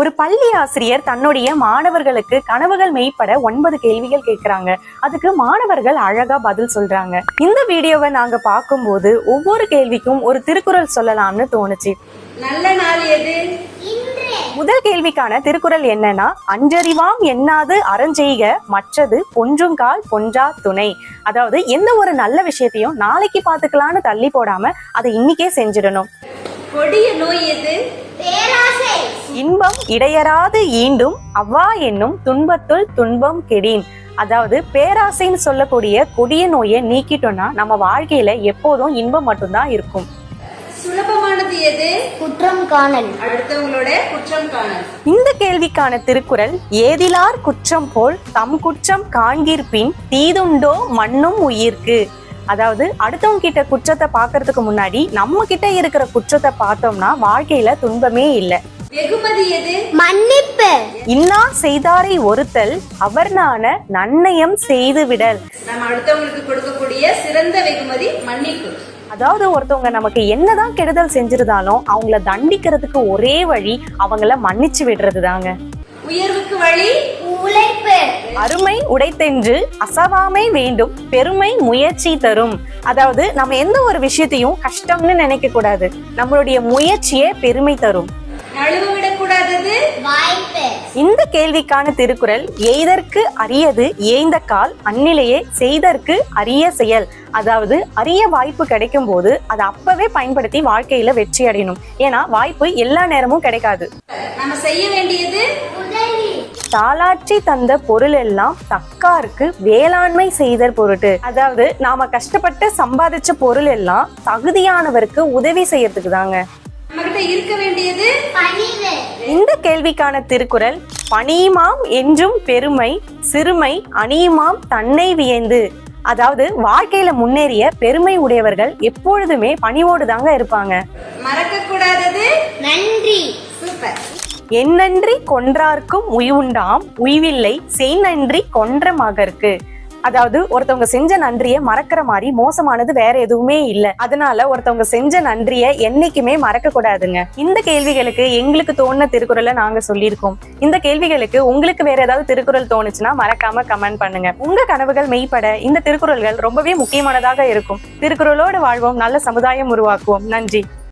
ஒரு பள்ளி ஆசிரியர் தன்னுடைய மாணவர்களுக்கு கனவுகள் மெய்ப்பட 9 கேள்விகள் கேட்கிறாங்க. அதுக்கு மாணவர்கள் அழகா பதில் சொல்றாங்க. இந்த வீடியோவை நாங்க பார்க்கும்போது ஒவ்வொரு கேள்விக்கும் ஒரு திருக்குறள் சொல்லலாம்னு தோணுச்சு. நல்ல நாள் எது? முதல் கேள்விக்கான திருக்குறள் என்னன்னா, அஞ்சறிவாம் எண்ணாது அறஞ்செய்க மற்றது பொன்றுங்கால் பொன்றா துணை. அதாவது எந்த ஒரு நல்ல விஷயத்தையும் நாளைக்கு பாத்துக்கலான்னு தள்ளி போடாம அதை இன்னைக்கே செஞ்சிடணும். கொடிய நோய் எது? பேராசை. இன்பம் இடையராது ஈண்டும் அவ்வா என்னும் துன்பத்துள் துன்பம் கெடின். அதாவது பேராசைன்னு சொல்லக்கூடிய கொடிய நோயை நீக்கிட்டோம்னா நம்ம வாழ்க்கையில எப்போதும் இன்பம் மட்டும்தான் இருக்கும். சுலபமானது எது? குற்றம் காணல். அடுத்தவங்களோட குற்றம் காணல். இந்த கேள்விக்கான திருக்குறள், ஏதிலார் குற்றம் போல் தம் குற்றம் காண்கிற்பின் தீதுண்டோ மண்ணும் உயிர்க்கு. அதாவது அடுத்தவங்க கிட்ட குற்றத்தை பாக்குறதுக்கு முன்னாடி நம்ம கிட்ட இருக்கிற குற்றத்தை பார்த்தோம்னா வாழ்க்கையில துன்பமே இல்லை. வெகுமதி எது? மன்னிப்பு. இன்னா செய்தாரை ஒருத்தல் அவர்னான நன்னயம் செய்து விடல். நம்ம அடுத்தவங்களுக்கு கொடுக்கக்கூடிய சிறந்த வெகுமதி மன்னிப்பு. அதாவது ஒருத்தவங்க நமக்கு என்னதான் கெடுதல் செஞ்சிருந்தாலும் அவங்கள தண்டிக்கிறதுக்கு ஒரே வழி அவங்கள மன்னிச்சு விடுறது தாங்க. உயர்வுக்கு வழி உழைப்பு. அருமை உடைத்தென்று அசவாமை வேண்டும் பெருமை முயற்சி தரும். அதாவது நம்ம எந்த ஒரு விஷயத்தையும் கஷ்டம்னு நினைக்க கூடாது, நம்மளுடைய முயற்சியே பெருமை தரும். நழுவ விடக்கூடாதது வாய்ப்பு. இந்த கேள்விக்கான திருக்குறள், எய்தற்கு அரியது ஏய்ந்த கால் அந்நிலையே செய்தற்கு அரிய செயல். அதாவது அரிய வாய்ப்பு கிடைக்கும் போது அதை அப்பவே பயன்படுத்தி வாழ்க்கையில வெற்றி அடையணும். ஏன்னா வாய்ப்பு எல்லா நேரமும் கிடைக்காது. நம்ம செய்ய வேண்டியது உதவி. தாளாற்றி தந்த பொருள் எல்லாம் தக்காருக்கு வேளாண்மை செய்தற் பொருட்டு. அதாவது நாம கஷ்டப்பட்டு சம்பாதிச்ச பொருள் எல்லாம் தகுதியானவருக்கு உதவி செய்யறதுக்கு தாங்க. நம்ம கிட்ட இருக்க வேண்டியது பணிவு. இந்த கேள்விக்கான திருக்குறள், பணியுமாம் என்றும் பெருமை சிறுமை அணியுமாம் தன்னை வியந்து. அதாவது வாழ்க்கையில முன்னேறிய பெருமை உடையவர்கள் எப்பொழுதுமே பணிவோடு தாங்க இருப்பாங்க. மறக்க கூடாதது நன்றி. சூப்பர். எந்நன்றி கொன்றார்க்கும் உய்வுண்டாம் உய்வில்லை செய்நன்றி கொன்ற மகற்கு. அதாவது ஒருத்தவங்க செஞ்ச நன்றியை மறக்கிற மாதிரி மோசமானது வேற எதுவுமே இல்லை. அதனால ஒருத்தவங்க செஞ்ச நன்றியை என்னைக்குமே மறக்க கூடாதுங்க. இந்த கேள்விகளுக்கு எங்களுக்கு தோணுன திருக்குறளை நாங்க சொல்லியிருக்கோம். இந்த கேள்விகளுக்கு உங்களுக்கு வேற ஏதாவது திருக்குறள் தோணுச்சுன்னா மறக்காம கமெண்ட் பண்ணுங்க. உங்க கனவுகள் மெய்ப்பட இந்த திருக்குறள்கள் ரொம்பவே முக்கியமானதாக இருக்கும். திருக்குறளோடு வாழ்வோம், நல்ல சமுதாயம் உருவாக்குவோம். நன்றி.